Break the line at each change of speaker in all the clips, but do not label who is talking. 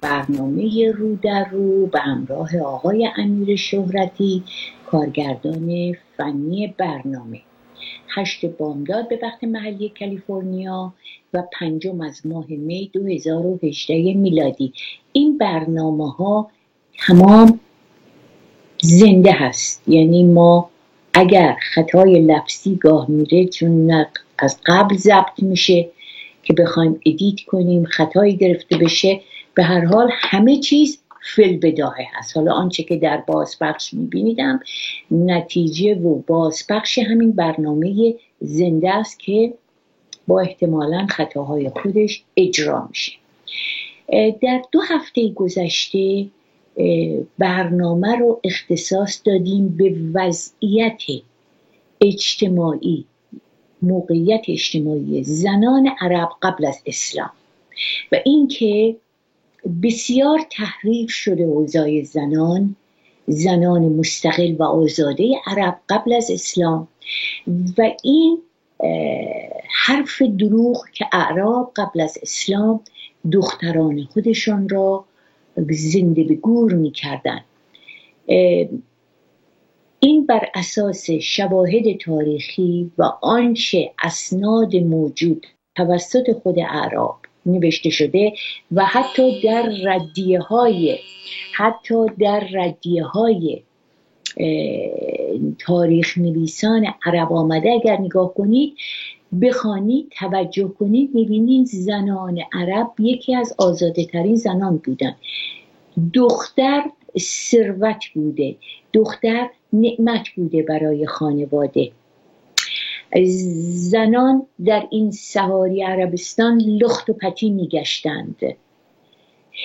برنامه رو در رو به همراه آقای امیر شهرتی، کارگردان فنی برنامه. 8 بامداد به وقت محلی کالیفرنیا و 5 از ماه می 2018 میلادی. این برنامه ها تمام زنده هست، یعنی ما اگر خطای لفظی گاه میره چون از قبل ضبط میشه که بخوایم ادیت کنیم خطایی گرفته بشه، به هر حال همه چیز فی‌البداهه هست. حالا آنچه که در بازپخش میبینیدم نتیجه و بازپخش همین برنامه زنده است که با احتمالاً خطاهای خودش اجرا میشه. در 2 هفته گذشته برنامه رو اختصاص دادیم به وضعیت اجتماعی، موقعیت اجتماعی زنان عرب قبل از اسلام و اینکه بسیار تحریف شده اوضاع زنان مستقل و آزاده عرب قبل از اسلام و این حرف دروغ که اعراب قبل از اسلام دختران خودشان را زنده به گور می کردن. این بر اساس شواهد تاریخی و آنچه اسناد موجود توسط خود اعراب نوشته شده و حتی در ردیه های تاریخ نویسان عرب آمده اگر نگاه کنید، بخوانید، توجه کنید، میبینید زنان عرب یکی از آزاده ترین زنان بودن. دختر ثروت بوده، دختر نعمت بوده برای خانواده. زنان در این صحاری عربستان لخت و پتی میگشتند،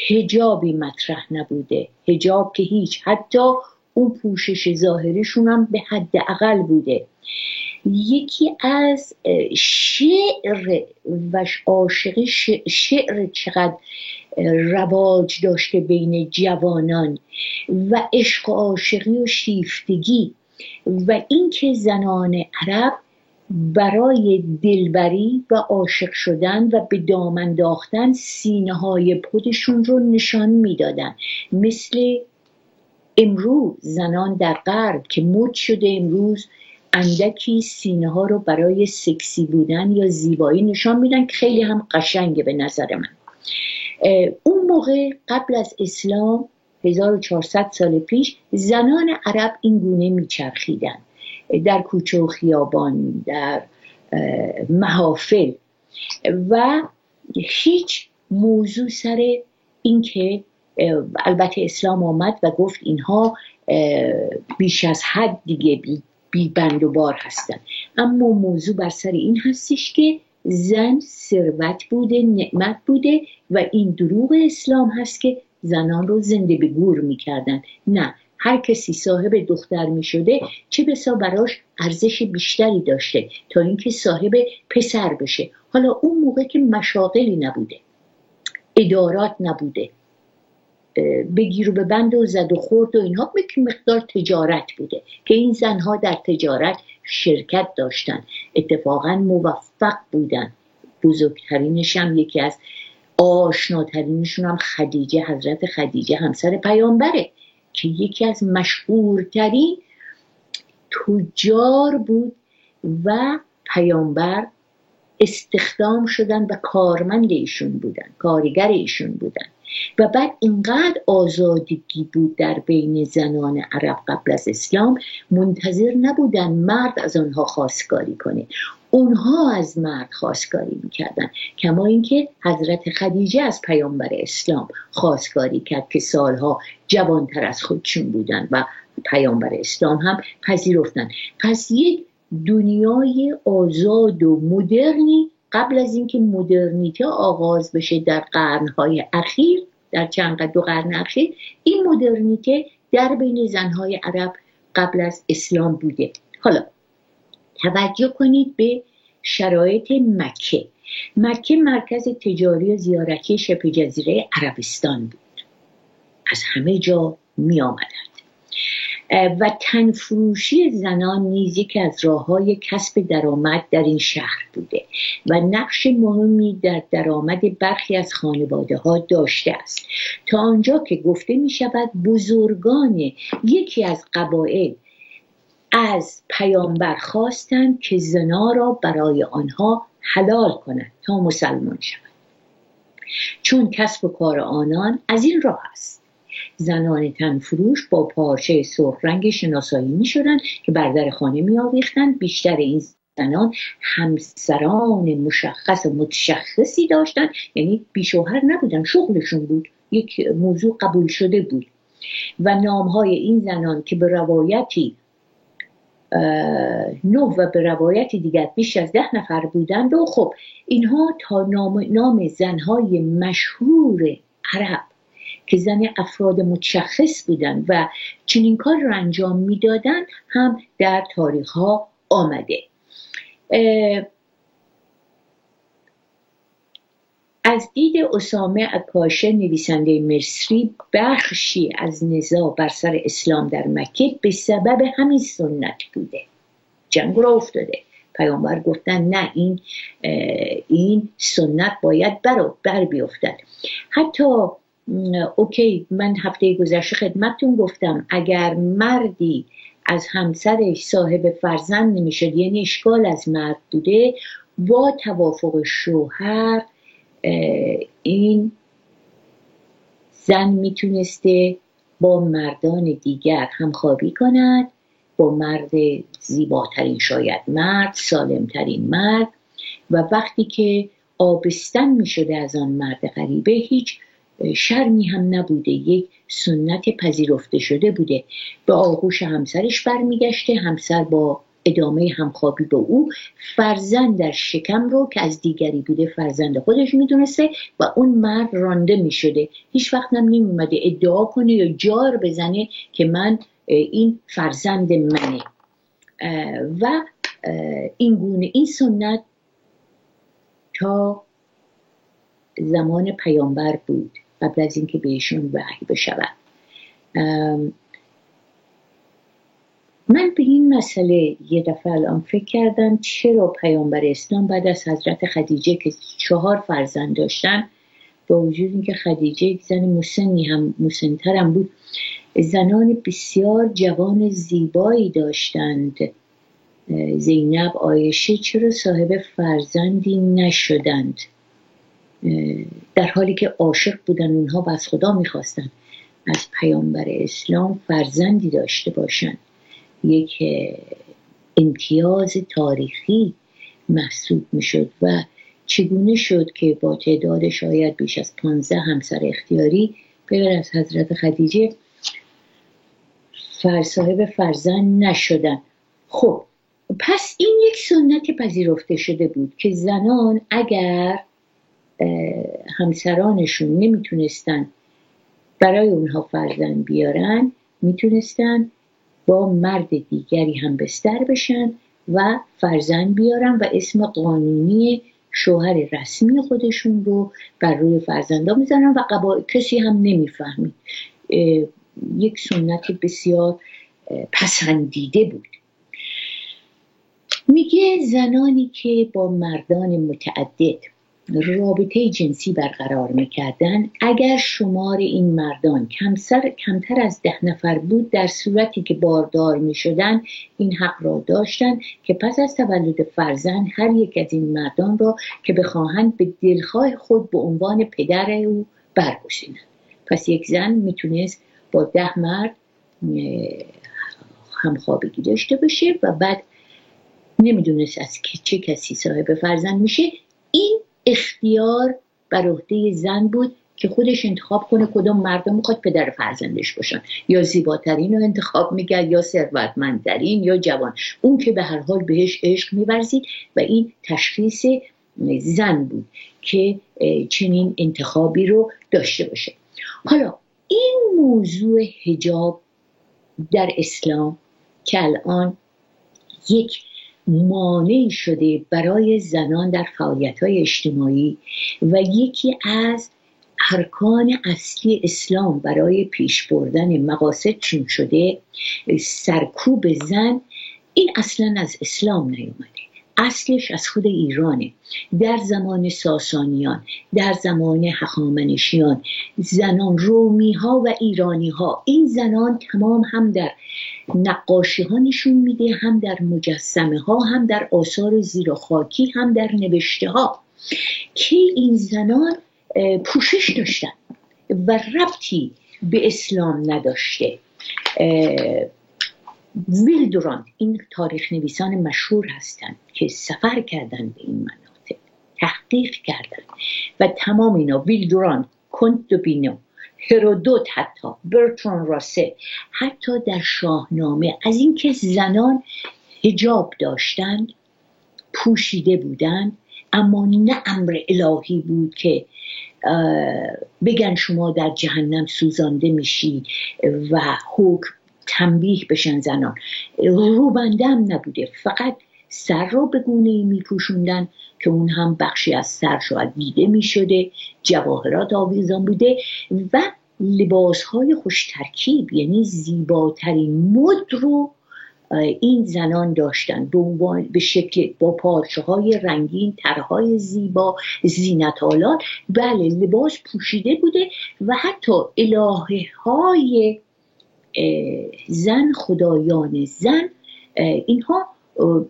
حجابی مطرح نبوده، حجاب که هیچ، حتی اون پوشش ظاهریشون هم به حد اقل بوده. یکی از شعر و عاشقی، شعر چقدر رواج داشته بین جوانان و عشق و عاشقی و شیفتگی و اینکه زنان عرب برای دلبری و عاشق شدن و به دام انداختن سینه های خودشون رو نشان میدادن، مثل امروز زنان در غرب که مد شده امروز اندکی سینه ها رو برای سکسی بودن یا زیبایی نشان میدن که خیلی هم قشنگه به نظر من. اون موقع قبل از اسلام 1400 سال پیش زنان عرب این گونه میچرخیدن در کوچه و خیابان، در محافل و هیچ موضوع سر این که البته اسلام آمد و گفت اینها بیش از حد دیگه بی بند و بار هستن، اما موضوع بر سر این هستش که زن ثروت بوده، نعمت بوده و این دروغ اسلام هست که زنان رو زنده به گور میکردن. نه، هر کسی صاحب دختر می شده چه بسا براش ارزش بیشتری داشته تا اینکه صاحب پسر بشه. حالا اون موقع که مشاغلی نبوده، ادارات نبوده، بگیر و ببند و زد و خورد و اینها، به مقدار تجارت بوده که این زنها در تجارت شرکت داشتن، اتفاقا موفق بودن. بزرگترینش هم یکی از آشناترینشون هم خدیجه، حضرت خدیجه همسر پیامبره که یکی از مشهورترین تجار بود و پیامبر استخدام شدن و کارمند ایشون بودن، کارگر ایشون بودن. و بعد اینقدر آزادگی بود در بین زنان عرب قبل از اسلام، منتظر نبودن مرد از آنها خواستگاری کنه، اونها از مرد خواستگاری میکردن. کما اینکه حضرت خدیجه از پیامبر اسلام خواستگاری کرد که سالها جوانتر از خودشون بودن و پیامبر اسلام هم پذیرفتن. پس یک دنیای آزاد و مدرنی قبل از اینکه مدرنیته آغاز بشه در قرنهای اخیر، در چند 2 قرن اخیر، این مدرنیته در بین زنهای عرب قبل از اسلام بوده. حالا توجه کنید به شرایط مکه. مکه مرکز تجاری و زیارتی شبه جزیره عربستان بود، از همه جا می آمدند. و تنفروشی زنان نیز یکی از راه‌های کسب درآمد در این شهر بوده و نقش مهمی در درآمد برخی از خانواده‌ها داشته است، تا آنجا که گفته می‌شود بزرگان یکی از قبایل از پیامبر خواستند که زنا را برای آنها حلال کند تا مسلمان شوند، چون کسب و کار آنان از این راه است. زنان تنفروش با پارچه سرخ رنگ شناسایی می شدند که بر در خانه می آویختند. بیشتر این زنان همسران مشخص و متشخصی داشتند، یعنی بیشوهر نبودن، شغلشون بود، یک موضوع قبول شده بود. و نامهای این زنان که به روایتی 9 و به روایتی دیگر بیش از 10 نفر بودند و خب اینها تا نام زنهای مشهور عرب که زن افراد متشخص بودند و چنین کار را انجام میدادند هم در تاریخ ها آمده. از دید اسامه عکاشه نویسنده مصری، بخشی از نزاع بر سر اسلام در مکه به سبب همین سنت بوده. جنگ را افتاده، پیامبر گفتن نه، این سنت باید بر بیفتد. حتی اوکی، من هفته گذشته خدمتتون گفتم اگر مردی از همسرش صاحب فرزند نمیشد، یعنی اشکال از مرد بوده، با توافق شوهر این زن میتونسته با مردان دیگر همخوابی کند، با مرد زیباترین شاید مرد، سالمترین مرد، و وقتی که آبستن میشده از آن مرد غریبه هیچ شرمی هم نبوده، یک سنت پذیرفته شده بوده. به آغوش همسرش برمیگشته، همسر با ادامه همخوابی با او فرزند در شکم رو که از دیگری بوده فرزند خودش میدونسته و اون مرد رانده میشده، هیچ وقت هم نمیومده ادعا کنه یا جار بزنه که من این فرزند منه. و این گونه این سنت تا زمان پیامبر بود، قبل از اینکه بهشون وحی بشود. من به این مسئله یه دفعه الان فکر کردم چرا پیامبر اسلام بعد از حضرت خدیجه که 4 فرزند داشتن، با وجود اینکه خدیجه یک زن مسنی هم مسن‌تر هم بود، زنان بسیار جوان زیبایی داشتند، زینب، عایشه، چرا صاحب فرزندی نشدند؟ در حالی که عاشق بودن اونها و از خدا میخواستن از پیامبر اسلام فرزندی داشته باشن. یک امتیاز تاریخی محسوب میشد و چگونه شد که با تعداد شاید بیش از 15 همسر اختیاری غیر از حضرت خدیجه صاحب فرزند نشدن؟ خب پس این یک سنت پذیرفته شده بود که زنان اگر همسرانشون نمیتونستن برای اونها فرزند بیارن، میتونستن با مرد دیگری هم بستر بشن و فرزند بیارن و اسم قانونی شوهر رسمی خودشون رو بر روی فرزندا میذارن و کسی هم نمیفهمید. یک سنت بسیار پسندیده بود. میگه زنانی که با مردان متعدد رابطه جنسی برقرار میکردن، اگر شمار این مردان کمتر از 10 نفر بود، در صورتی که باردار میشدن این حق را داشتن که پس از تولد فرزند هر یک از این مردان را که بخواهند به دلخواه خود به عنوان پدر او برگزینند. پس یک زن میتونست با 10 مرد همخوابگی داشته باشه و بعد نمیدونست از چه کسی صاحب فرزند میشه. این اختیار بر عهده زن بود که خودش انتخاب کنه کدام مردم میخواد پدر فرزندش باشن، یا زیباترین رو انتخاب میکرد یا ثروتمندترین یا جوان، اون که به هر حال بهش عشق میورزید و این تشخیص زن بود که چنین انتخابی رو داشته باشه. حالا این موضوع حجاب در اسلام که الان یک مانع شده برای زنان در فعالیت‌های اجتماعی و یکی از ارکان اصلی اسلام برای پیش بردن مقاصد چون شده، سرکوب زن، این اصلا از اسلام نیومده، اصلش از خود ایرانه. در زمان ساسانیان، در زمان هخامنشیان، زنان رومی ها و ایرانی ها، این زنان تمام هم در نقاشی ها نشون میده، هم در مجسمه ها، هم در آثار زیرخاکی، هم در نوشته ها، که این زنان پوشش داشتن و ربطی به اسلام نداشته. ویل دورانت، این تاریخ نویسان مشهور هستند که سفر کردن به این مناطق، تحقیق کردن و تمام اینا، ویل دورانت، کنت دو بینو، هرودوت، حتی برتران راسل، حتی در شاهنامه از اینکه زنان حجاب داشتند، پوشیده بودند، اما نه امر الهی بود که بگن شما در جهنم سوزانده میشی و حکم تنبیه بشن زنان. روبنده هم نبوده، فقط سر را به گونه‌ای میپوشوندن که اون هم بخشی از سر شاید دیده میشده، جواهرات آویزان بوده و لباسهای خوش ترکیب، یعنی زیباترین مد رو این زنان داشتن، به شکل با پارچه های رنگین، طرحهای زیبا، زینت‌آلات. بله، لباس پوشیده بوده و حتی الهه های زن، خدایان زن، اینها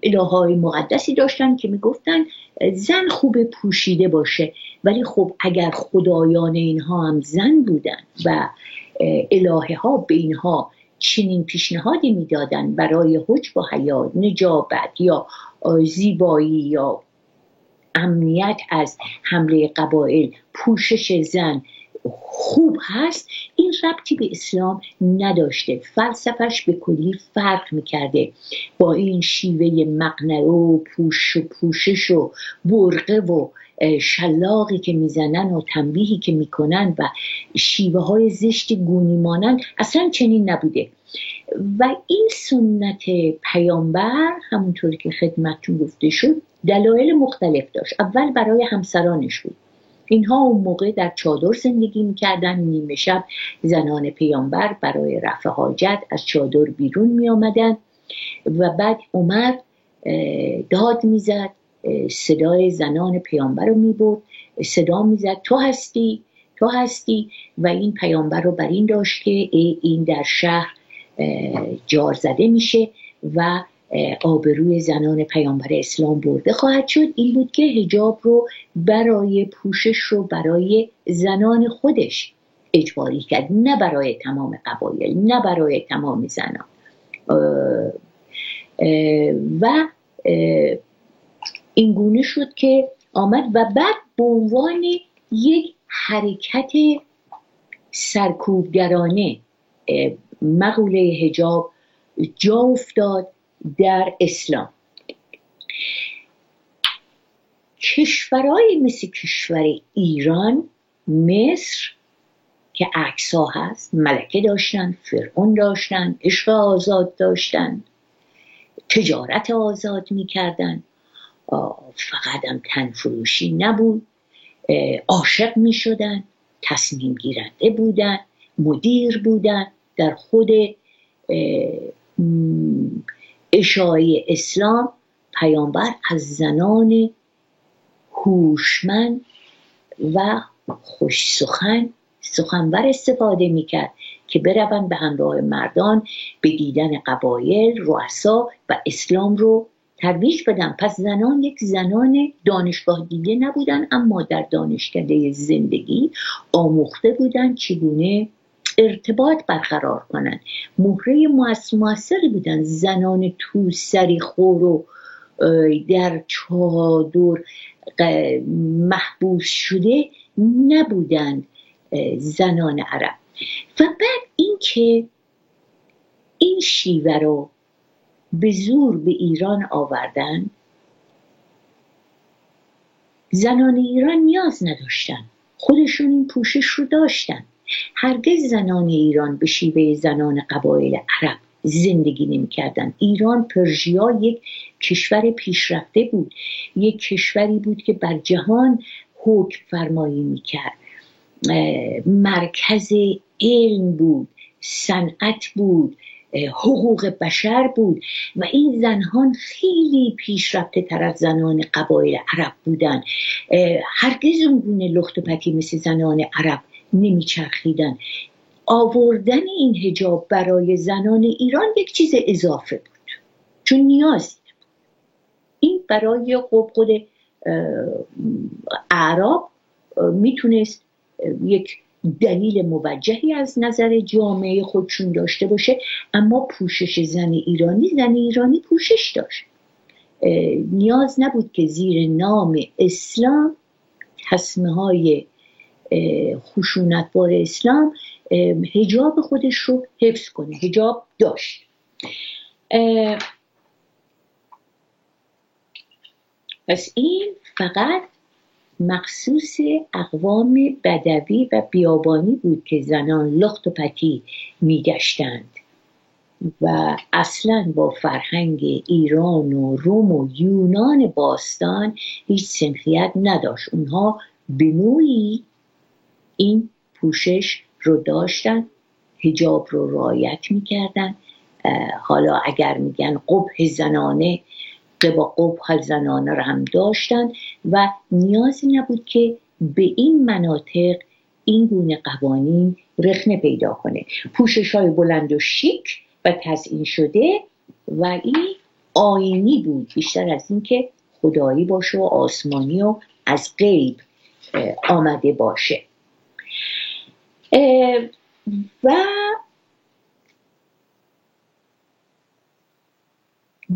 الههای مقدسی داشتن که میگفتن زن خوب پوشیده باشه. ولی خب اگر خدایان اینها هم زن بودن و الهه ها به اینها چنین پیشنهادی میدادن برای حجب و حیا، نجابت یا زیبایی یا امنیت از حمله قبایل، پوشش زن خوب هست، این ربطی به اسلام نداشته. فلسفهش به کلی فرق میکرده با این شیوه مقنعه و پوشش و برقه و شلاقی که میزنن و تنبیهی که میکنن و شیوه های زشت گونی مانند، اصلا چنین نبوده. و این سنت پیامبر همونطور که خدمتتون گفته شد دلایل مختلف داشت. اول برای همسرانش بود. اینها اون موقع در چادر زندگی میکردن، نیمه شب زنان پیامبر برای رفع حاجت از چادر بیرون میامدن و بعد عمر داد میزد، صدای زنان پیامبر رو میبرد، صدا میزد تو هستی، تو هستی، و این پیامبر رو بر این داشت که این در شهر جار زده میشه و آبروی زنان پیامبر اسلام برده خواهد شد. این بود که حجاب رو برای پوشش رو برای زنان خودش اجباری کرد، نه برای تمام قبایل، نه برای تمام زنان. و این گونه شد که آمد و بعد به عنوان یک حرکت سرکوبگرانه مقوله حجاب جا افتاد در اسلام. کشورهای مثل کشور ایران، مصر که عکس‌ها هست، ملکه داشتن، فرعون داشتن، عشق آزاد داشتن، تجارت آزاد میکردن، فقط هم تنفروشی نبود، عاشق میشدن، تصمیم گیرنده بودن، مدیر بودن. در خود اشاعه اسلام پیامبر از زنان هوشمند و خوش سخنور استفاده میکرد که بروند به همراه مردان به دیدن قبایل، رؤسا و اسلام رو ترویج بدن. پس زنان یک زنان دانشگاه دیده نبودن، اما در دانشکده زندگی آموخته بودن چگونه ارتباط برقرار کنن. مهره موثری بودن. زنان تو سری خور و در چادر محبوس شده نبودند زنان عرب. و بعد این که این شیوه رو به زور به ایران آوردن، زنان ایران نیاز نداشتن، خودشون این پوشش رو داشتن. هرگز زنان ایران به شیوه زنان قبایل عرب زندگی نمی کردن. ایران، پرژیا، یک کشور پیشرفته بود، یک کشوری بود که بر جهان حکم فرمایی می کرد. مرکز علم بود، صنعت بود، حقوق بشر بود و این زنان خیلی پیشرفته تر از زنان قبایل عرب بودن. هرگز اون گونه لخت و پتی مثل زنان عرب نمیچرخیدن. آوردن این حجاب برای زنان ایران یک چیز اضافه بود، چون نیاز این برای خود اعراب میتونست یک دلیل موجهی از نظر جامعه خودشون داشته باشه، اما پوشش زن ایرانی پوشش داشت. نیاز نبود که زیر نام اسلام تسمه های خشونتبار اسلام حجاب خودش رو حفظ کنه. حجاب داشت. پس این فقط مخصوص اقوام بدوی و بیابانی بود که زنان لخت و پتی میگشتند و اصلا با فرهنگ ایران و روم و یونان باستان هیچ سنخیت نداشت. اونها به نوعی این پوشش رو داشتن، حجاب رو رعایت میکردن. حالا اگر میگن قبح زنانه، قبح زنانه رو هم داشتن و نیازی نبود که به این مناطق این گونه قوانین رخنه پیدا کنه. پوشش های بلند و شیک و تزیین شده و این آیینی بود، بیشتر از این که خدایی باشه و آسمانی و از غیب آمده باشه. و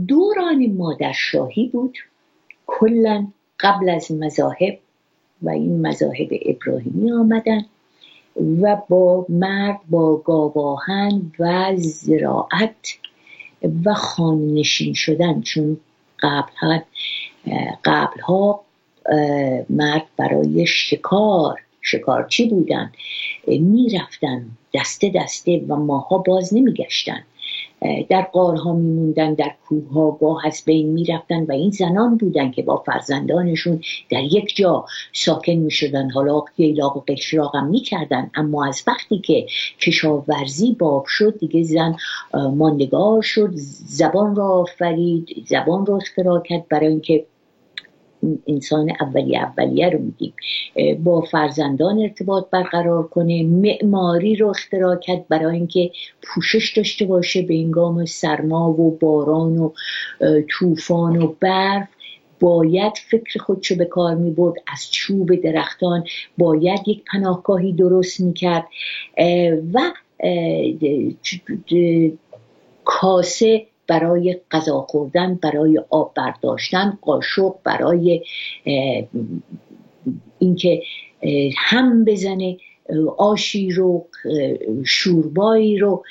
دوران مادرشاهی بود کلن قبل از مذاهب و این مذاهب ابراهیمی آمدن و با مرد با گاواهن و زراعت و خانه‌نشین شدن، چون قبلها مرد برای شکارچی بودن، میرفتن دسته دسته و ماها باز نمیگشتن، در غارها میموندن، در کوهها با از بین میرفتن و این زنان بودن که با فرزندانشون در یک جا ساکن میشدن. حالا ییلاق و قشراق هم میکردن، اما از وقتی که کشاورزی باب شد دیگه زن ماندگار شد، زبان را آفرید، زبان را اختراع کرد برای اینکه انسان اولیه رو میگیم با فرزندان ارتباط برقرار کنه. معماری رو اختراع کرد برای اینکه پوشش داشته باشه به هنگام سرما و باران و طوفان و برف. باید فکر خودشو به کار میبرد، از چوب درختان باید یک پناهگاهی درست میکرد و کاسه برای غذا خوردن، برای آب برداشتن، قاشق برای اینکه هم بزنه آشی رو، شوربایی رو،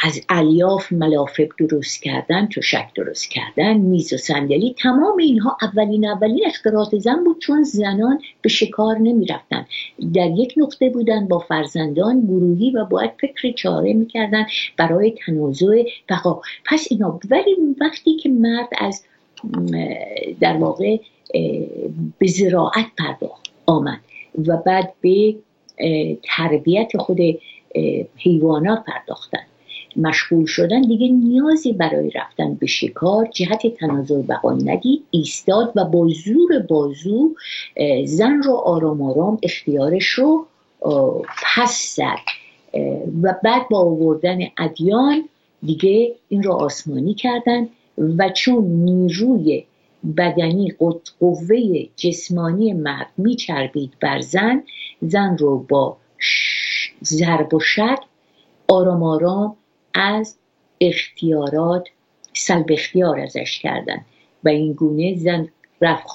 از الیاف ملافه درست کردن، تشک درست کردن، میز و صندلی. تمام اینها اولین اختراعات زن بود، چون زنان به شکار نمی رفتن، در یک نقطه بودن با فرزندان گروهی و باید فکر چاره می کردن برای تنازع بقا. پس اینا، ولی وقتی که مرد از در واقع به زراعت آمد و بعد به تربیت خود حیوانات پرداختن، مشغول شدن، دیگه نیازی برای رفتن به شکار جهت تنازع بقا ندید. ایستاد و با زور بازو زن رو آرام آرام اختیارش رو پس زد و بعد با آوردن ادیان دیگه این رو آسمانی کردن و چون نیروی بدنی، قوه جسمانی مرد میچربید بر زن، زن رو با ضرب و شتم آرام آرام از اختیارات سلب اختیار ازش کردن و این گونه زن رفت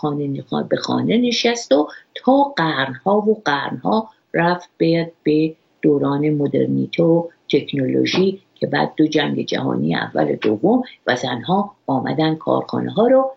به خانه نشست و تا قرنها رفت به دوران مدرنیته و تکنولوژی که بعد 2 جنگ جهانی اول دوم و زنها آمدن کارخانه ها رو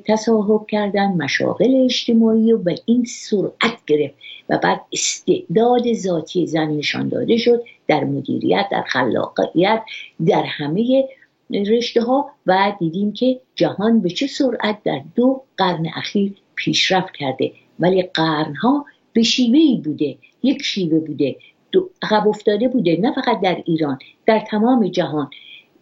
تصاحب کردن، مشاغل اجتماعی، و به این سرعت گرفت و بعد استعداد ذاتی زن نشان داده شد در مدیریت، در خلاقیت، در همه رشته ها و دیدیم که جهان به چه سرعت در 2 قرن اخیر پیشرفت کرده ولی قرنها به شیوهی بوده، یک شیوه بوده، عقب افتاده بوده، نه فقط در ایران، در تمام جهان.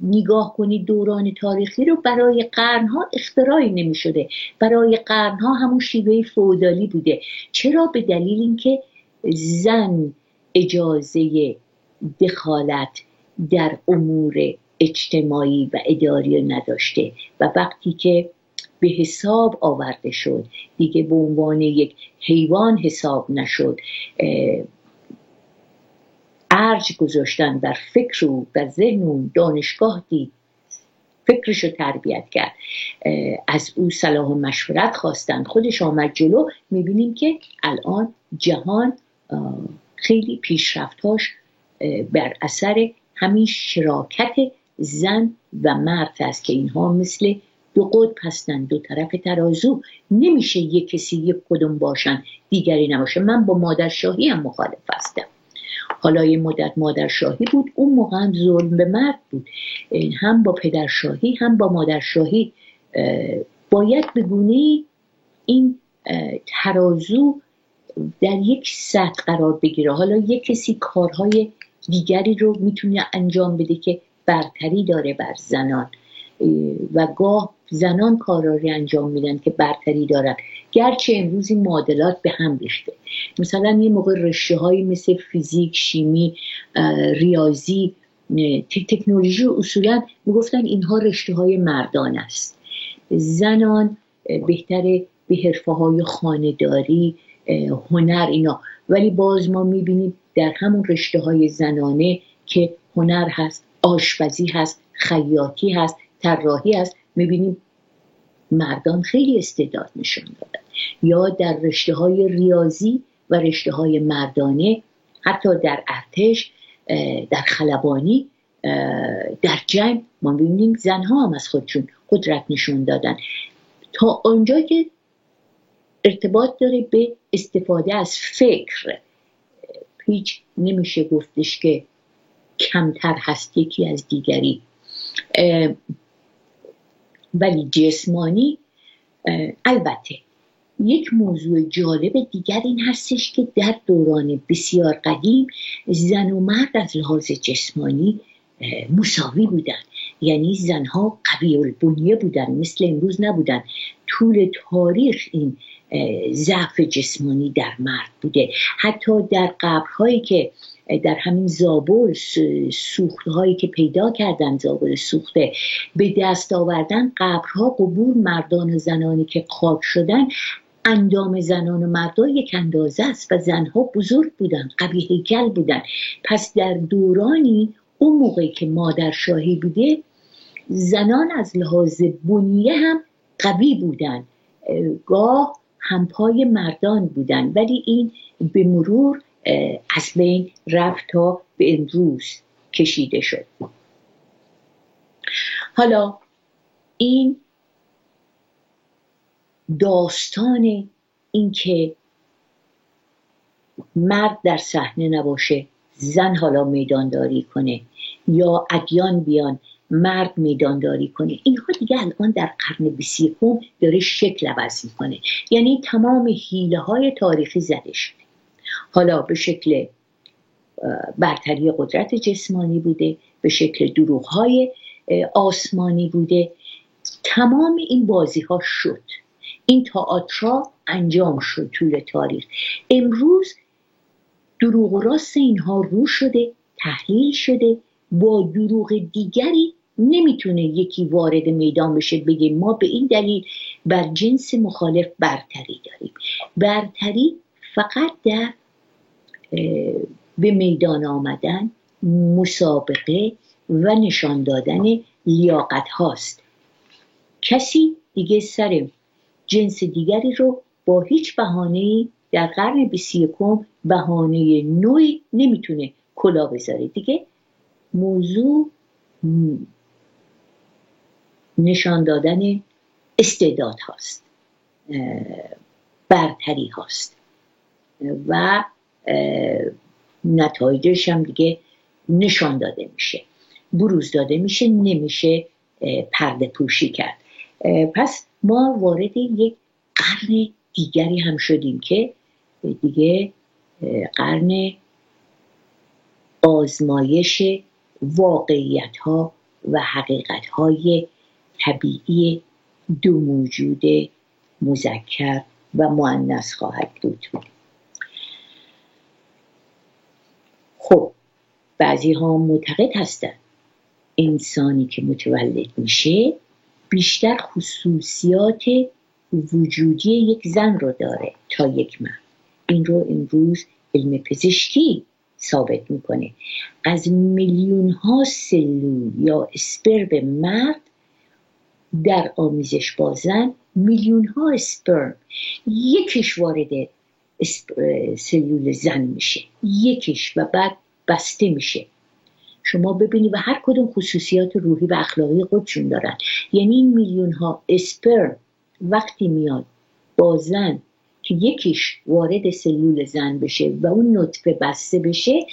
نگاه کنید دوران تاریخی رو، برای قرنها اختراعی نمی شده، برای قرنها همون شیوه فئودالی بوده. چرا؟ به دلیل اینکه زن اجازه دخالت در امور اجتماعی و اداری نداشته و وقتی که به حساب آورده شد دیگه به عنوان یک حیوان حساب نشد، ارج گذاشتن در فکر و در ذهن و دانشگاه دید، فکرشو تربیت کرد، از او صلاح و مشورت خواستن، خودش آمد جلو. میبینیم که الان جهان خیلی پیشرفتاش بر اثر همین شراکت زن و مرد است که اینها مثل دو قطب هستن، دو طرف ترازو. نمیشه یک کسی یک کدوم باشن دیگری نباشه. من با مادرشاهی هم مخالف هستم. حالا یه مدت مادرشاهی بود، اون موقع هم ظلم به مرد بود. هم با پدرشاهی هم با مادرشاهی باید به گونه‌ای این ترازو در یک سطح قرار بگیره. حالا یک کسی کارهای دیگری رو میتونه انجام بده که برتری داره بر زنان و گاه زنان کارا رو انجام میدن که برتری دارن، گرچه امروز این معادلات به هم ریخته. مثلا یه موقع رشته‌هایی مثل فیزیک، شیمی، ریاضی، تکنولوژی اصولا میگفتن اینها رشته‌های مردان است، زنان بهتره به حرفه‌های خانه‌داری، هنر اینا. ولی باز ما میبینیم در همون رشته‌های زنانه که هنر هست، آشپزی هست، خیاطی هست، طراحی هست، میبینیم مردان خیلی استعداد نشون دادن. یا در رشته‌های ریاضی و رشته‌های مردانه، حتی در ارتش، در خلبانی، در جنگ، ما میبینیم زنها هم از خودشون قدرت نشون دادن. تا آنجا که ارتباط داره به استفاده از فکر، هیچ نمیشه گفتش که کمتر هست یکی از دیگری. ولی جسمانی، البته یک موضوع جالب دیگر این هستش که در دوران بسیار قدیم زن و مرد از لحاظ جسمانی مساوی بودن. یعنی زنها قوی البنیه بودن، مثل امروز نبودن. طول تاریخ این ضعف جسمانی در مرد بوده. حتی در قبرهایی که در همین زابل سوختهایی که پیدا کردن، زابل سوخته به دست آوردن، قبرها قبور مردان و زنانی که خاک شدن، اندام زنان و مردان یک اندازه است و زنها بزرگ بودن، قوی هیکل بودن. پس در دورانی اون موقعی که مادرشاهی بوده، زنان از لحاظ بنیه هم قوی بودن، گاه همپای مردان بودن. ولی این به مرور از بین رفت تا به امروز کشیده شد. حالا این داستان این که مرد در صحنه نباشه، زن حالا میدانداری کنه، یا ادیان بیان مرد میدانداری کنه، اینها دیگه الان در قرن 21 داره شکل عوض میکنه. یعنی تمام حیله های تاریخی زده شده. حالا به شکل برتری قدرت جسمانی بوده، به شکل دروغ‌های آسمانی بوده. تمام این بازی ها شد، این تئاترها انجام شد طول تاریخ. امروز دروغ و راست اینها رو شده، تحلیل شده. با دروغ دیگری نمیتونه یکی وارد میدان بشه بگه ما به این دلیل بر جنس مخالف برتری داریم. برتری فقط در به میدان آمدن، مسابقه و نشان دادن لیاقت هاست. کسی دیگه سر جنس دیگری رو با هیچ بهانه‌ای در قرن 21 بهانه نوعی نمیتونه کلا بذاره. دیگه موضوع نشان دادن استعداد هاست، برتری هاست و نتایجش هم دیگه نشان داده میشه، بروز داده میشه، نمیشه پرده پوشی کرد. پس ما وارد یک قرن دیگری هم شدیم که دیگه قرن آزمایش واقعیت ها و حقیقت های طبیعی دو موجود مذکر و مؤنث خواهد بود. خب بعضی ها معتقد هستند انسانی که متولد میشه بیشتر خصوصیات وجودی یک زن رو داره تا یک مرد. این رو امروز علم پزشکی ثابت میکنه. از میلیون ها سلول یا اسپرم مرد در آمیزش با زن میلیون ها اسپرم یکیش وارد سلول زن میشه، یکیش، و بعد بسته میشه. شما ببینید و هر کدوم خصوصیات روحی و اخلاقی خودشون دارن. یعنی این میلیون ها اسپرم وقتی میاد با زن که یکیش وارد سلول زن بشه و اون نطفه بسته بشه،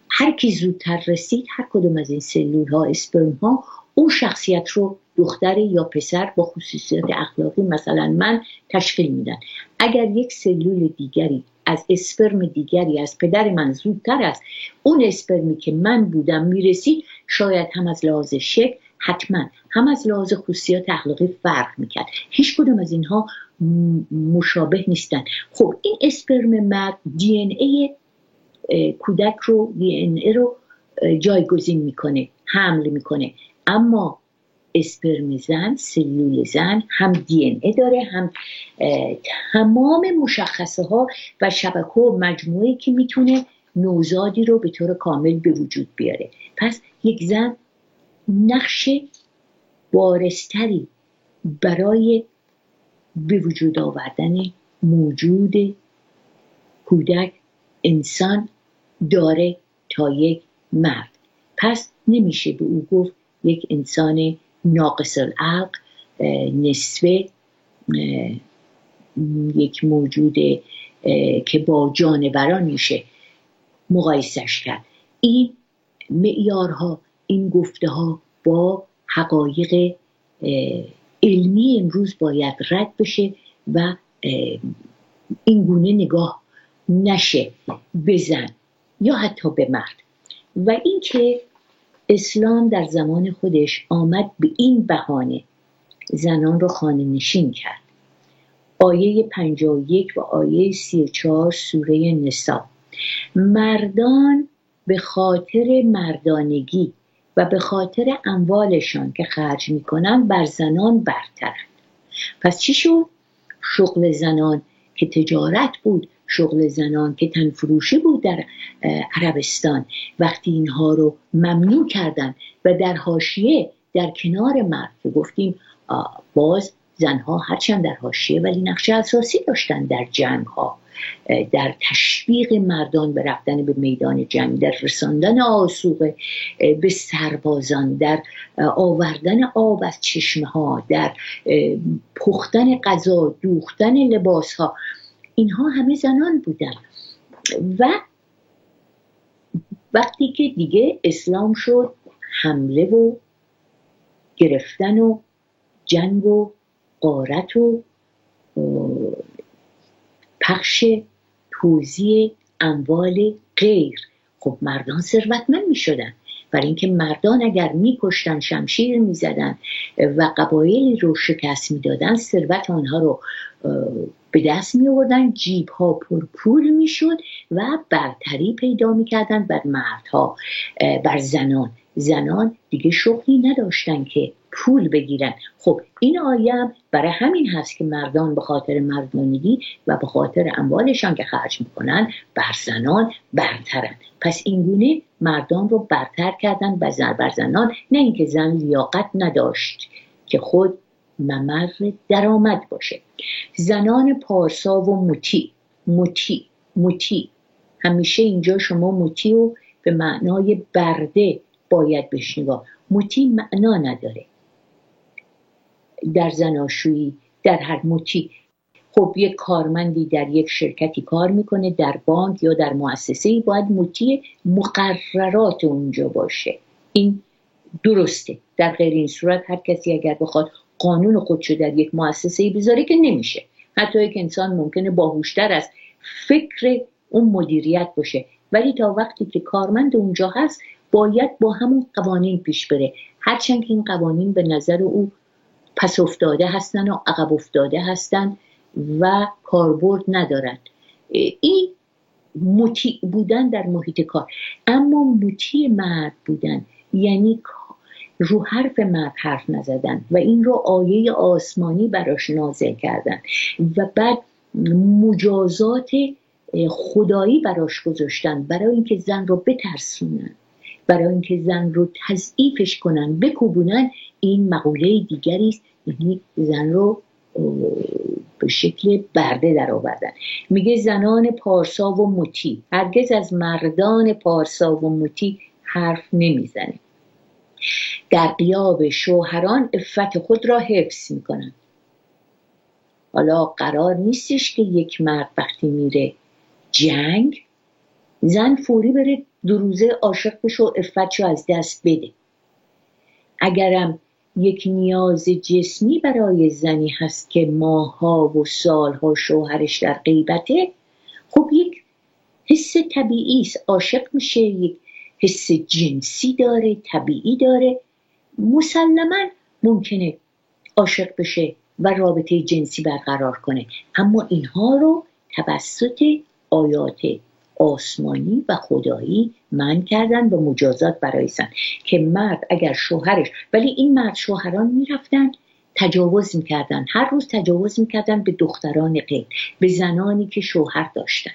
هر کی زودتر رسید، هر کدوم از این سلول ها اسپرم ها اون شخصیت رو دختر یا پسر با خصوصیات اخلاقی مثلا من تشکیل میدن. اگر یک سلول دیگری از اسپرم دیگری از پدر من زودتر از اون اسپرمی که من بودم میرسید، شاید هم از لحاظ شکل، حتما هم از لحاظ خصوصیات اخلاقی فرق میکرد. هیچ کدوم از اینها مشابه نیستن. خب این اسپرم مرد دی ان ای کودک رو، دی ان ای رو جایگزین میکنه، حمل میکنه. اما اسپرم زن، سلول زن هم دی ان ای داره، هم تمام مشخصه ها و شبکه و مجموعه‌ای که میتونه نوزادی رو به طور کامل به وجود بیاره. پس یک زن نقش بارزتری برای به وجود آوردن موجود کودک انسان داره تا یک مرد. پس نمیشه به او گفت یک انسان ناقص العقل، نصفه، یک موجود که با جانوران میشه مقایسش کرد. این معیارها، این گفته ها با حقایق علمی امروز باید رد بشه و این گونه نگاه نشه به زن یا حتی به مرد. و اینکه اسلام در زمان خودش آمد به این بهانه زنان رو خانه نشین کرد. آیه 51 و آیه 34 سوره نساء: مردان به خاطر مردانگی و به خاطر اموالشان که خرج میکنن بر زنان برترند. پس چی شد؟ شغل زنان که تجارت بود، شغل زنان که تنفروشی بود در عربستان، وقتی اینها رو ممنوع کردن و در حاشیه در کنار مرد، که گفتیم باز زنها هرچند در حاشیه ولی نقش اساسی داشتن در جنگ ها، در تشویق مردان به رفتن به میدان جنگ، در رساندن آسوقه به سربازان، در آوردن آب از چشمه ها، در پختن غذا، دوختن لباس ها. اینها همه زنان بودن. و وقتی که دیگه اسلام شد، حمله و گرفتن و جنگ و غارت و پخش توزیع اموال غیر، خب مردان ثروتمند می شدن. برای اینکه مردان اگر می کشتن، شمشیر می زدن و قبایلی رو شکست می دادن، ثروت آنها رو به دست می آوردن، جیب ها پر پول می شد و برتری پیدا می کردن بر مردها، بر زنان. زنان دیگه شغلی نداشتن که پول بگیرن. خب این آیه برای همین هست که مردان به خاطر مردانگی و به خاطر اموالشان که خرج میکنن بر زنان برترن. پس این گونه مردان رو برتر کردن بر زنان، نه اینکه زن لیاقت نداشت که خود ممر درآمد باشه. زنان پارسا و مطیع همیشه اینجا شما مطیع رو به معنای برده باید بهش نگاه. مطیع معنا نداره در زناشویی، در هر مطیع. خب یک کارمندی در یک شرکتی کار میکنه، در بانک یا در مؤسسه‌ای، باید مطیع مقررات اونجا باشه. این درسته. در غیر این صورت هر کسی اگر بخواد قانون خودشو در یک مؤسسه‌ای بذاره که نمیشه. حتی یک انسان ممکنه باهوشتر از فکر اون مدیریت باشه، ولی تا وقتی که کارمند اونجا هست باید با همون قوانین پیش بره، هرچند که این قوانین به نظر او پس افتاده هستن و عقب افتاده هستن و کاربرد ندارن. این مطیع بودن در محیط کار. اما مطیع مرد بودن یعنی رو حرف مرد حرف نزدن و این رو آیه آسمانی براش نازل کردن و بعد مجازات خدایی براش گذاشتن، برای اینکه زن رو بترسونن، برای اینکه زن رو تضعیفش کنن، بکوبونن. این مقوله دیگری است، یعنی زن رو به شکل برده در آوردن. میگه زنان پارسا و مطیع، هرگز از مردان پارسا و مطیع حرف نمیزنه. در غیاب شوهران عفت خود را حفظ میکنن. حالا قرار نیستش که یک مرد وقتی میره جنگ زن فوری بره 2 روزه عاشق بشه و عفتشو از دست بده. اگرم یک نیاز جسمی برای زنی هست که ماه‌ها و سال‌ها شوهرش در غیبته، خب یک حس طبیعی است، عاشق میشه، یک حس جنسی داره، طبیعی داره، مسلماً ممکنه عاشق بشه و رابطه جنسی برقرار کنه. اما اینها رو توسط آیات آسمانی و خدایی منع کردن و مجازات برای زن که مرد اگر شوهرش، ولی این مرد شوهران میرفتن تجاوز میکردن، هر روز تجاوز میکردن به دختران غیر، به زنانی که شوهر داشتن،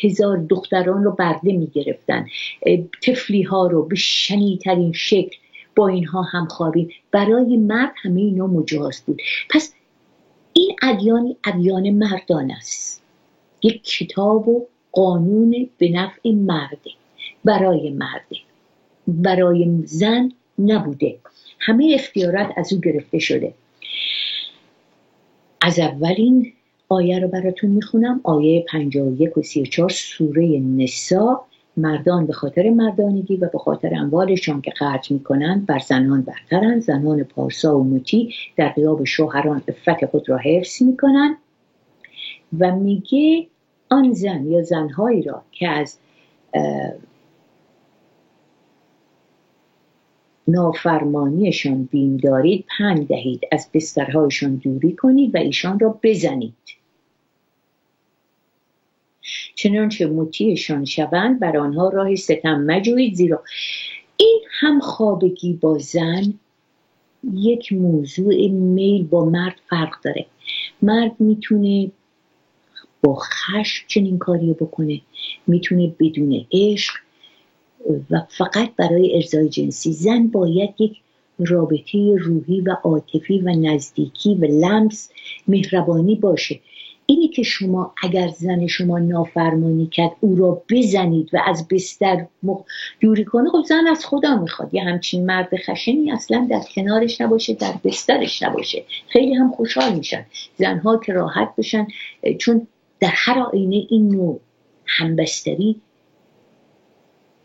1000 دختران رو برده میگرفتن، طفلی ها رو به شنیع‌ترین شکل با اینها همخوابی. برای مرد همه اینا مجاز بود. پس این ادیان مردان است، یک کتاب و قانون به نفع مرده، برای مرده، برای زن نبوده. همه اختیارات از او گرفته شده. از اولین آیه رو براتون میخونم، آیه 51 و 34 سوره نساء. مردان به خاطر مردانگی و به خاطر اموالشان که خرج میکنند بر زنان برترند. زنان پارسا و مطیع در غیاب شوهران عفت خود را حفظ میکنند. و میگه آن زن یا زنهایی را که از نافرمانیشان بیم دارید پند دهید، از بسترهایشان دوری کنید و ایشان را بزنید، چنانچه مطیعشان شوند بر آنها راه ستم مجویید، زیرا این همخوابگی با زن یک موضوع میل با مرد فرق داره. مرد میتونه با خشم چنین کاری بکنه، میتونه بدون عشق و فقط برای ارضای جنسی. زن باید یک رابطه روحی و عاطفی و نزدیکی و لمس، مهربانی باشه. اینی که شما اگر زن شما نافرمانی کرد او را بزنید و از بستر دوری کنه، خب زن از خدا میخواد یه همچین مرد خشنی اصلا در کنارش نباشه، در بسترش نباشه. خیلی هم خوشحال میشن زنها که راحت بشن، چون در هر آینه این نوع همبستری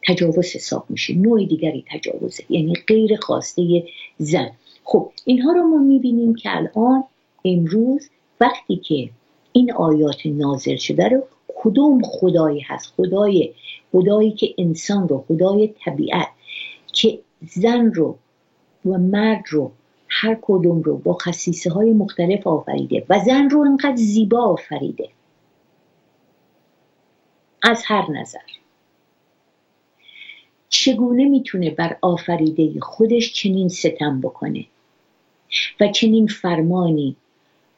تجاوز حساب میشه، نوع دیگری تجاوزه، یعنی غیر خواسته زن. خب اینها رو ما میبینیم که الان امروز وقتی که این آیات نازل شده رو، کدوم خدایی هست؟ خدایی که انسان رو، خدای طبیعت که زن رو و مرد رو هر کدوم رو با خصیصه های مختلف آفریده و زن رو انقدر زیبا آفریده از هر نظر، چگونه میتونه بر آفریده خودش چنین ستم بکنه و چنین فرمانی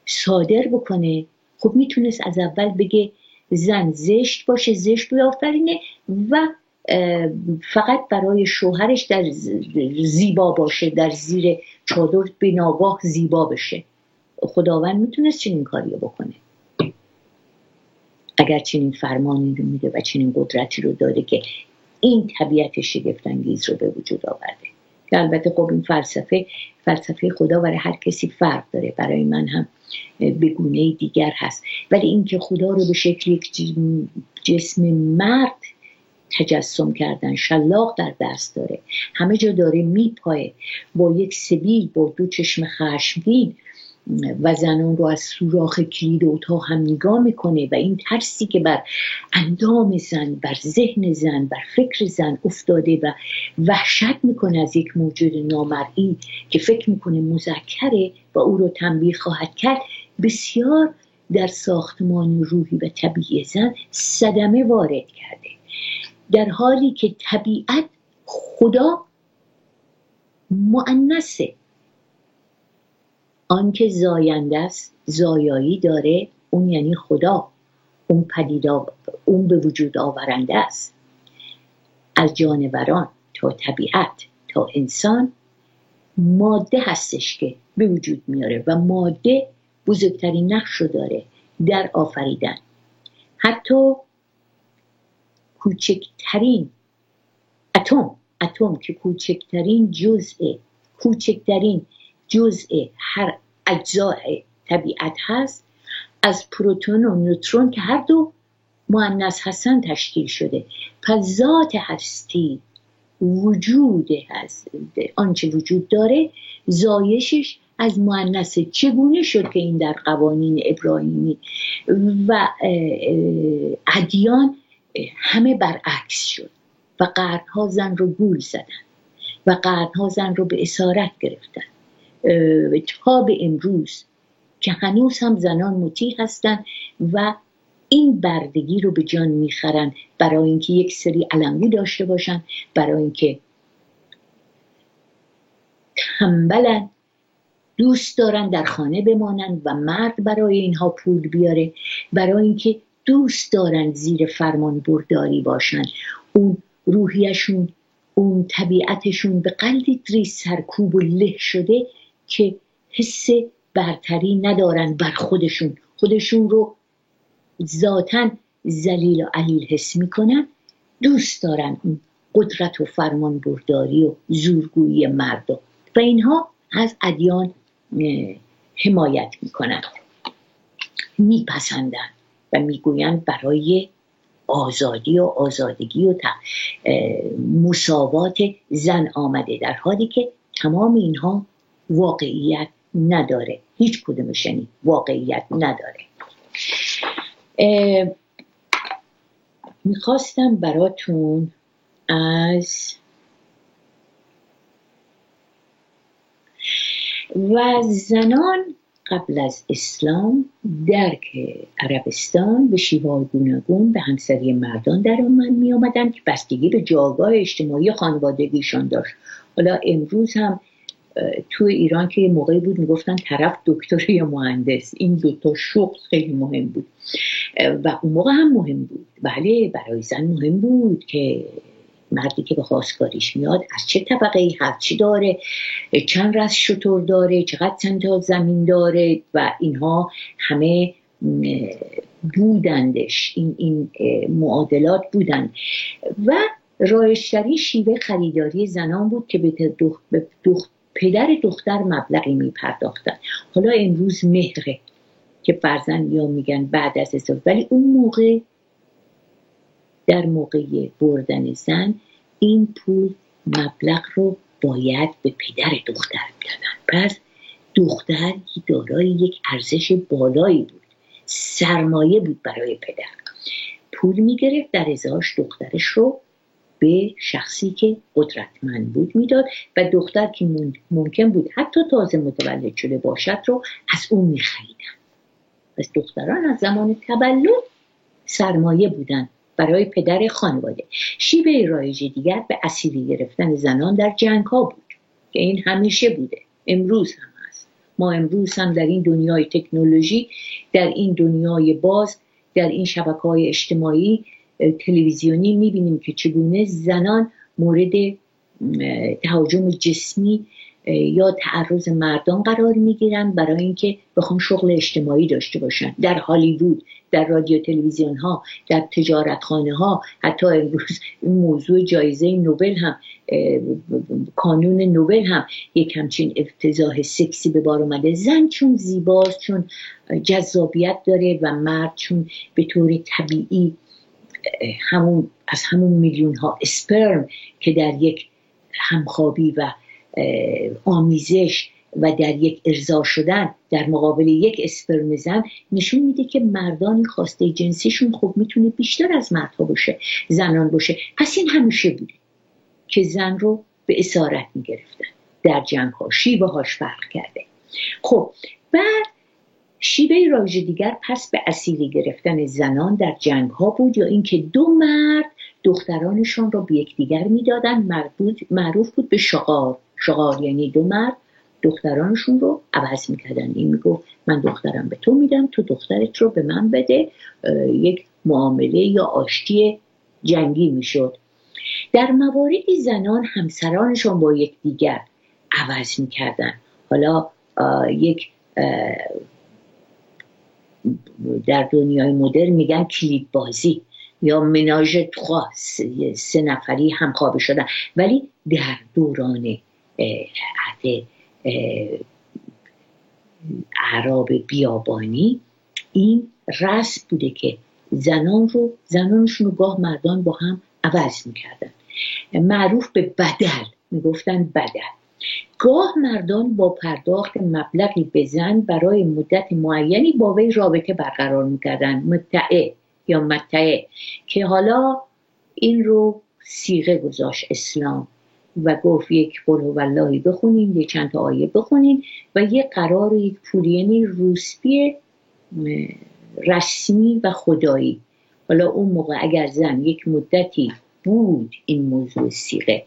صادر بکنه؟ خب میتونست از اول بگه زن زشت باشه، زشت بیافرینه و فقط برای شوهرش در زیبا باشه، در زیر چادر به ناگاه زیبا بشه. خداوند میتونست چنین کاری بکنه اگر چنین فرمانی رو میده و چنین قدرتی رو داره که این طبیعت شگفت‌انگیز رو به وجود آورده. که البته خب این فلسفه خدا برای هر کسی فرق داره، برای من هم به گونه دیگر هست، ولی این که خدا رو به شکل یک جسم مرد تجسم کردن، شلاق در دست داره، همه جا داره میپایه، با یک سبیل، با 2 چشم خشمگین و زنان رو از سوراخ کلید اتاق هم نگاه میکنه و این ترسی که بر اندام زن، بر ذهن زن، بر فکر زن افتاده و وحشت میکنه از یک موجود نامرئی که فکر میکنه مذکره و او رو تنبیه خواهد کرد، بسیار در ساختمان روحی و طبیعی زن صدمه وارد کرده، در حالی که طبیعت خدا مؤنثه. آن که زاینده است، زایایی داره، اون یعنی خدا، اون به وجود آورنده است. از جانوران تا طبیعت تا انسان ماده هستش که به وجود میاره و ماده بزرگترین نقش رو داره در آفریدن. حتی کوچکترین اتم که کوچکترین جزء هر اجزای طبیعت هست، از پروتون و نوترون که هر دو مؤنث هستن تشکیل شده. پس ذات هستی وجود هست، آنچه وجود داره زایشش از مؤنث. چگونه شد که این در قوانین ابراهیمی و ادیان همه برعکس شد و قرنها زن رو گول زدن و قرنها زن رو به اسارت گرفتن تا به امروز که هنوز هم زنان مطیع هستن و این بردگی رو به جان میخرن برای اینکه یک سری علنگو داشته باشن، برای اینکه تنبلن، دوست دارن در خانه بمانن و مرد برای اینها پول بیاره، برای اینکه دوست دارن زیر فرمان برداری باشن. اون روحیشون، اون طبیعتشون به قدری سرکوب و له شده که حس برتری ندارن بر خودشون رو ذاتاً ذلیل و علیل حس میکنن، دوست دارن اون قدرت و فرمان برداری و زورگویی مردم و اینها از ادیان حمایت میکنن، میپسندن و میگوین برای آزادی و آزادگی و مساوات زن آمده، در حالی که تمام اینها واقعیت نداره، هیچ کدومش واقعیت نداره. میخواستم براتون از و زنان قبل از اسلام در عربستان به شیوه‌های گوناگون به همسری مردان در می آمدن که بستگی به جایگاه اجتماعی خانوادگیشان داشت. حالا امروز هم تو ایران که یه موقعی بود میگفتن طرف دکتر یا مهندس، این دوتا شغل خیلی مهم بود و اون موقع هم مهم بود. بله، برای زن مهم بود که مردی که به خواستگاریش میاد از چه طبقه ای هست، چی داره، چند رأس شتر داره، چقدر سنجاب زمین داره و اینها همه بودندش، این معادلات بودند. و رایج‌ترین شیوه خریداری زنان بود که به پدر دختر مبلغی میپرداختن. حالا امروز مهره که فرزند یا میگن بعد از ازدواج، ولی اون موقع در موقع بردن زن این پول مبلغ رو باید به پدر دختر میدادن. پس دختر دارای یک ارزش بالایی بود، سرمایه بود برای پدر. پول میگرفت، در ازاش دخترش رو به شخصی که قدرتمند بود میداد و دختر که ممکن بود حتی تازه متولد شده باشد رو از اون میخریدن. پس دختران از زمان تولد سرمایه بودن برای پدر خانواده. شیوه رایج دیگر به اسیری گرفتن زنان در جنگ ها بود که این همیشه بوده، امروز هم هست. ما امروز هم در این دنیای تکنولوژی، در این دنیای باز، در این شبکه‌های اجتماعی تلویزیونی میبینیم که چگونه زنان مورد تهاجم جسمی یا تعرض مردان قرار میگیرن برای اینکه بخوان شغل اجتماعی داشته باشن. در هالیوود، در رادیو تلویزیون ها، در تجارتخانه ها، حتی امروز این موضوع جایزه نوبل هم، کانون نوبل هم یک همچین افتضاح سکسی به بار اومده. زن چون زیباست، چون جذابیت داره و مرد چون به طور طبیعی از همون میلیون ها اسپرم که در یک همخوابی و آمیزش و در یک ارضا شدن در مقابل یک اسپرم زن نشون میده که مردانی خواسته جنسیشون خب میتونه بیشتر از مردها باشه، زنان باشه. پس این همیشه بوده که زن رو به اسارت میگرفتن در جنگ ها، شیوه هاش فرق کرده. خب بعد شیوه رایج دیگر پس به اسیری گرفتن زنان در جنگ ها بود، یا اینکه دو مرد دخترانشان را به یکدیگر میدادن، معروف بود به شغار. شغار یعنی دو مرد دخترانشون رو عوض میکردن. این میگفت من دخترم به تو میدم، تو دخترت رو به من بده. یک معامله یا آشتی جنگی میشد. در مواردی زنان همسرانشون با یکدیگر عوض میکردن. حالا یک در دنیای مدرن میگن کلید بازی یا مناژ تخوا، 3 نفری همخوابه شدن. ولی در دوران عهد اعراب بیابانی این رسم بوده که زنانشون رو گاه مردان با هم عوض میکردن. معروف به بدل میگفتن بدل. گاه مردان با پرداخت مبلغی به زن برای مدت معینی با وی رابطه برقرار میکردن، متعه یا متعه، که حالا این رو صیغه گذاشت اسلام و گفت یک قل هواللهی بخونین، یک چند تا آیه بخونین و یک قرار، یک پول، یعنی روسپی رسمی و خدایی. حالا اون موقع اگر زن یک مدتی بود این موضوع صیغه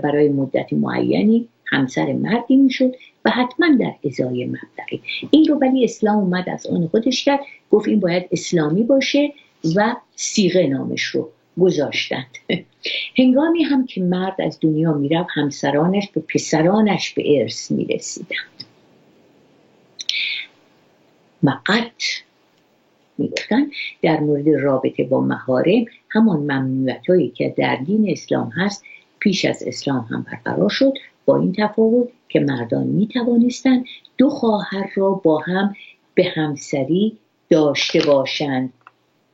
برای مدت معینی همسر مردی میشد و حتما در ازای مبلغی. این رو ولی اسلام اومد از آن خودش کرد، گفت این باید اسلامی باشه و صیغه نامش رو گذاشتند. هنگامی هم که مرد از دنیا میرفت همسرانش به پسرانش به ارث میرسیدند. مقت میگفتن در مورد رابطه با محارم همان ممنوعیت‌هایی که در دین اسلام هست پیش از اسلام هم برقرار شد، با این تفاوت که مردان میتوانستند 2 خواهر را با هم به همسری داشته باشند.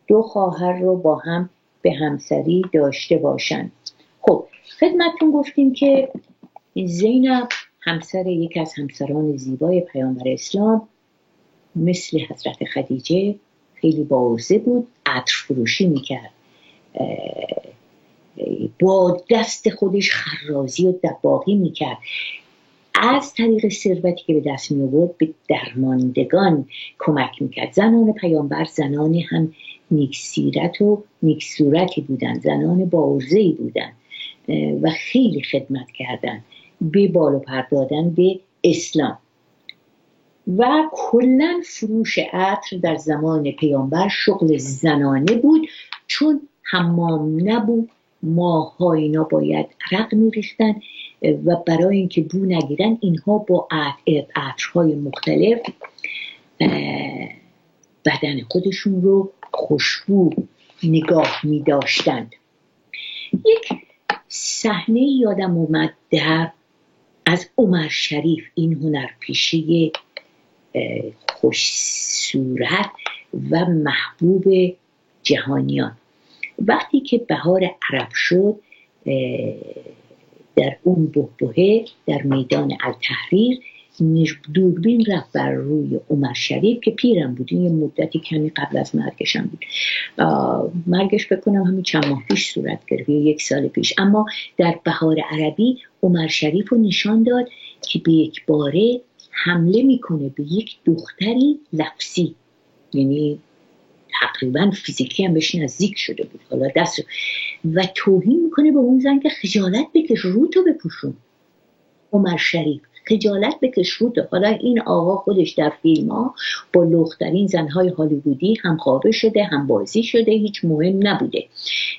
2 خواهر را با هم به همسری داشته باشند. خب خدمتتون گفتیم که زینب همسر یک از همسران زیبای پیامبر اسلام مثل حضرت خدیجه خیلی باعثه بود، عطر فروشی میکرد، با دست خودش خرازی و دباغی میکرد، از طریق ثروتی که به دست می آورد به درماندگان کمک میکرد. زنان پیامبر زنان هم نیکسیرت و نیکصورتی بودن، زنان باعرضه‌ای بودن و خیلی خدمت کردن به بالا پر دادن به اسلام. و کلن فروش عطر در زمان پیامبر شغل زنانه بود، چون حمام نبود، ماها اینا باید عرق می‌ریختن و برای اینکه بو نگیرن اینها با عطرهای مختلف بدن خودشون رو خوشبو نگاه می‌داشتند. یک صحنه یادم اومد از عمر شریف، این هنرپیشه خوش صورت و محبوب جهانیان. وقتی که بهار عرب شد در اون بحبوحه در میدان التحریر دوربین رفت بر روی عمر شریف که پیرم بود، این مدتی کمی قبل از مرگش هم بود. مرگش بکنم همین چند ماه پیش صورت گرفت، 1 سال پیش. اما در بهار عربی عمر شریف رو نشان داد که به یک باره حمله میکنه به یک دختری لفظی، یعنی تقریبا فیزیکی هم بهش نزدیک شده بود، حالا دست و توهین میکنه به اون زن که خجالت بکش، روتو بپوشون. عمر شریف خجالت بکش روتو. حالا این آقا خودش در فیلم ها با لخترین زنهای هالیوودی هم خوابه شده هم بازی شده، هیچ مهم نبوده،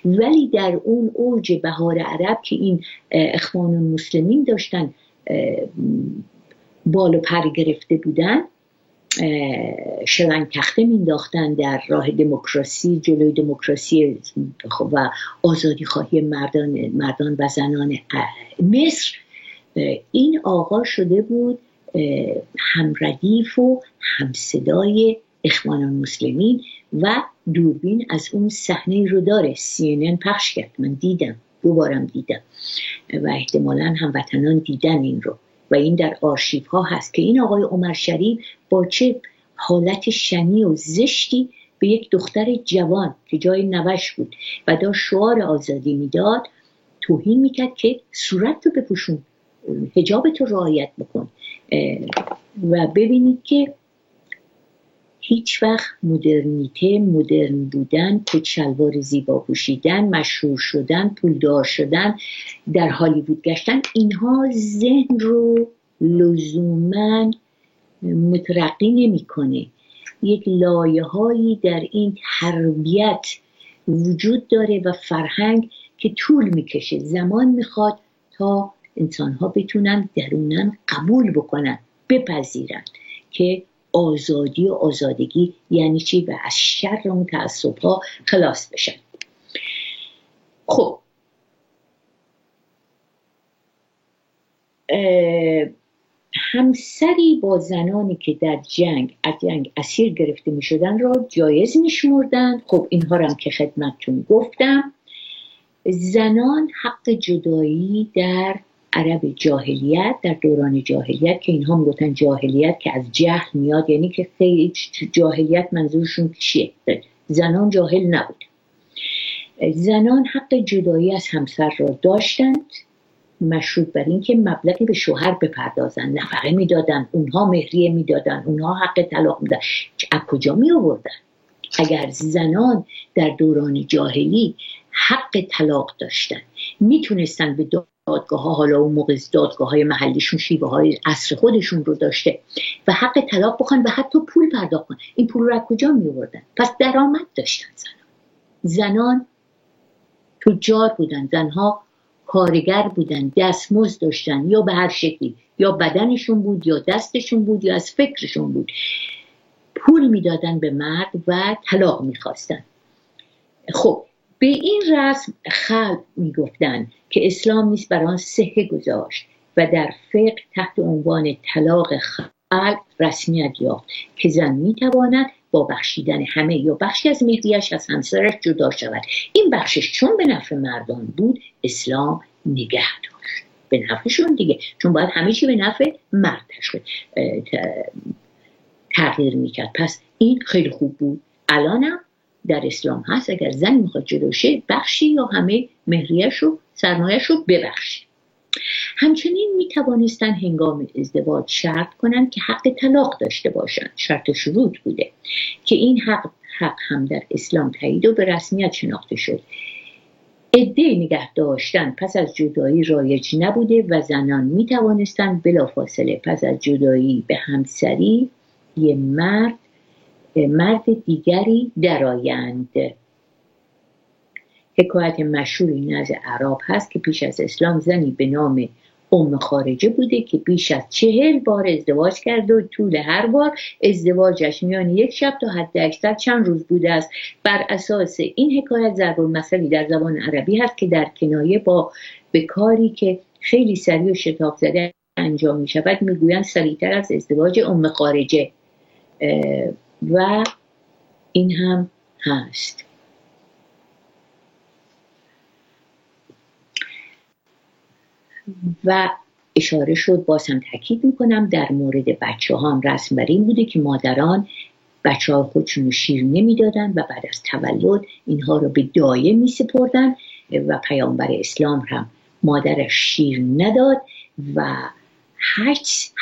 ولی در اون اوج بهار عرب که این اخوان المسلمین داشتن بالو پر گرفته بودن، شلنگ تخته مینداختن در راه دموکراسی، جلوی دموکراسی و آزادی خواهی مردان و زنان مصر. این آقا شده بود هم ردیف و هم صدای اخوان المسلمین و دوربین از اون صحنه رو داره. CNN پخش کرد، من دیدم، دوبارم دیدم و احتمالاً هموطنان دیدن این رو. و این در آرشیو ها هست که این آقای عمر شریف با چه حالت شنی و زشتی به یک دختر جوان که جای نوش بود و داشت شعار آزادی میداد توهین میکرد که صورت رو بپوشون، حجابت رو رعایت بکن. و ببینید که هیچ وقت مدرنیته، مدرن بودن، کت شلوار زیبا پوشیدن، مشهور شدن، پولدار شدن، در هالیوود گشتن، اینها ذهن رو لزوماً مترقی نمی‌کنه. یک لایه‌هایی در این تربیت وجود داره و فرهنگ که طول میکشه، زمان میخواد تا انسان‌ها بتونن دروناً قبول بکنن، بپذیرن که آزادی و آزادگی یعنی چی و از شر اون تعصب‌ها خلاص بشن. خب همسری با زنانی که در جنگ اسیر گرفته می شدن را جایز می شمردن. خب اینها را هم که خدمتتون گفتم. زنان حق جدایی در عرب جاهلیت، در دوران جاهلیت که اینها میگفتن جاهلیت که از جهل میاد، یعنی که خیلی جاهلیت منظورشون چیه؟ زنان جاهل نبود. زنان حق جدایی از همسر را داشتند مشروط بر این که مبلغی به شوهر بپردازن، نفقه میدادن، اونها مهریه میدادن، اونها حق طلاق میدادن. از کجا می آوردن؟ اگر زنان در دوران جاهلی حق طلاق داشتن، میتونستن به دادگاه ها، حالا اون موقع دادگاه های محلیشون شیوه های عصر خودشون رو داشته و حق طلاق بخوان و حتی پول پرداخت کنن، این پول رو از کجا می آوردن؟ پس درآمد داشتن. زنان تجار بودن، زنها کارگر بودن، دستمزد داشتن، یا به هر شکلی، یا بدنشون بود یا دستشون بود یا از فکرشون بود، پول میدادن به مرد و طلاق میخواستن. خب به این رسم خلق میگفتن که اسلام نیست بر آن صحه گذاشت و در فقه تحت عنوان طلاق خلق رسمیت یافت که زن میتواند با بخشیدن همه یا بخشی از مهریه‌اش از همسرش جدا شود. این بخشش چون به نفع مردان بود اسلام نگه داشت، به نفعشون دیگه، چون باید همه چی به نفع مرد تغییر میکرد. پس این خیلی خوب بود. الانم در اسلام هست اگر زن میخواد جدا شه بخشی یا همه مهریه‌اش رو، سرمایه‌اش رو ببخشه. همچنین میتوانستن هنگام ازدواج شرط کنن که حق طلاق داشته باشن. شرط شروط بوده که این حق هم در اسلام تایید و به رسمیت شناخته شد. عده نگه داشتن پس از جدایی رایج نبوده و زنان میتوانستن بلافاصله پس از جدایی به همسری یه مرد دیگری درآیند. حکایت مشهوری نزد اعراب هست که پیش از اسلام زنی به نام ام خارجه بوده که بیش از 40 بار ازدواج کرده و طول هر بار ازدواجش میان یک شب تا حد اکثر چند روز بوده است. بر اساس این حکایت ضرب المثلی در زبان عربی هست که در کنایه به کاری که خیلی سریع و شتاب زده انجام می شود میگویند سریعتر از ازدواج ام خارجه و این هم هست. و اشاره شد، باز هم تاکید میکنم در مورد بچه ها هم رسم بر این بوده که مادران بچه ها خودشون رو شیر نمیدادن و بعد از تولد اینها رو به دایه می سپردن و پیامبر اسلام هم مادرش شیر نداد و 8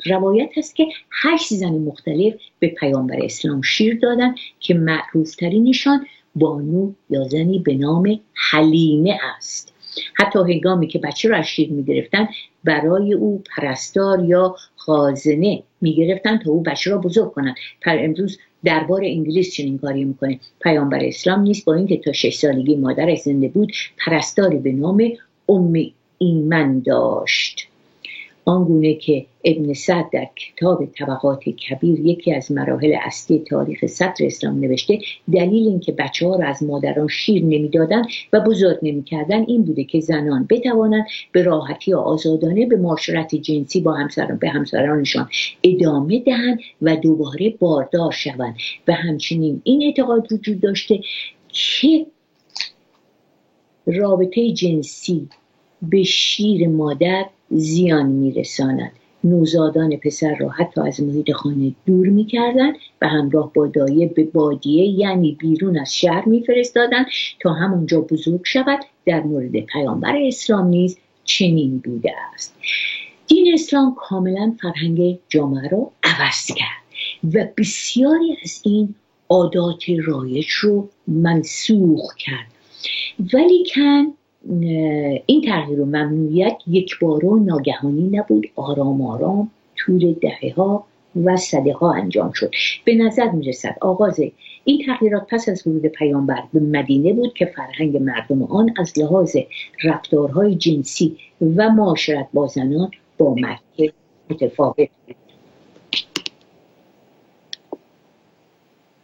روایت هست که 8 زن مختلف به پیامبر اسلام شیر دادن که معروف ترینشان بانو یا زنی به نام حلیمه است. حتی هنگامی که بچه رو از شیر میگرفتن برای او پرستار یا خازنه میگرفتن تا او بچه را بزرگ کنن. امروز دربار انگلیس چنین کاری میکنه. پیامبر اسلام نیست با اینکه تا 6 سالگی مادرش زنده بود پرستاری به نام ام ایمن داشت. آنگونه که ابن سعد در کتاب طبقات کبیر یکی از مراحل اصلی تاریخ سطر اسلام نوشته دلیل این که بچه ها را از مادران شیر نمیدادن و بزرگ نمیکردن این بوده که زنان بتوانند به راحتی و آزادانه به معاشرت جنسی با همسرانشان ادامه دهند و دوباره باردار شوند. و همچنین این اعتقاد وجود داشته که رابطه جنسی به شیر مادر زیان میرساند. نوزادان پسر را حتی از محیط خانه دور میکردند و همراه با دایه به بادیه یعنی بیرون از شهر میفرستادند تا همونجا بزرگ شود. در مورد پیامبر اسلام نیز چنین بوده است. دین اسلام کاملا فرهنگ جامعه را عوض کرد و بسیاری از این عادات رایج رو منسوخ کرد، ولیکن این تغییر و ممنوعیت یکباره و ناگهانی نبود، آرام آرام طول دهه‌ها و سده‌ها انجام شد. به نظر می‌رسد آغاز این تغییرات پس از ورود پیامبر به مدینه بود که فرهنگ مردم آن از لحاظ رفتارهای جنسی و معاشرت با زنان با مکه متفاوت بود.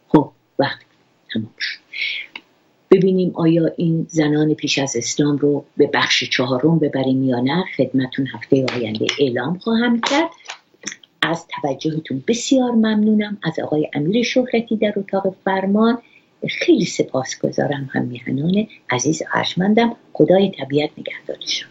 خب وقت تمام شد. ببینیم آیا این زنان پیش از اسلام رو به بخش 4 ببریم یا نه. خدمتون هفته آینده اعلام خواهم کرد. از توجهتون بسیار ممنونم. از آقای امیر شهرتی در اتاق فرمان خیلی سپاسگزارم. هم میهنان عزیز ارجمندم. خدای طبیعت نگهدارشون.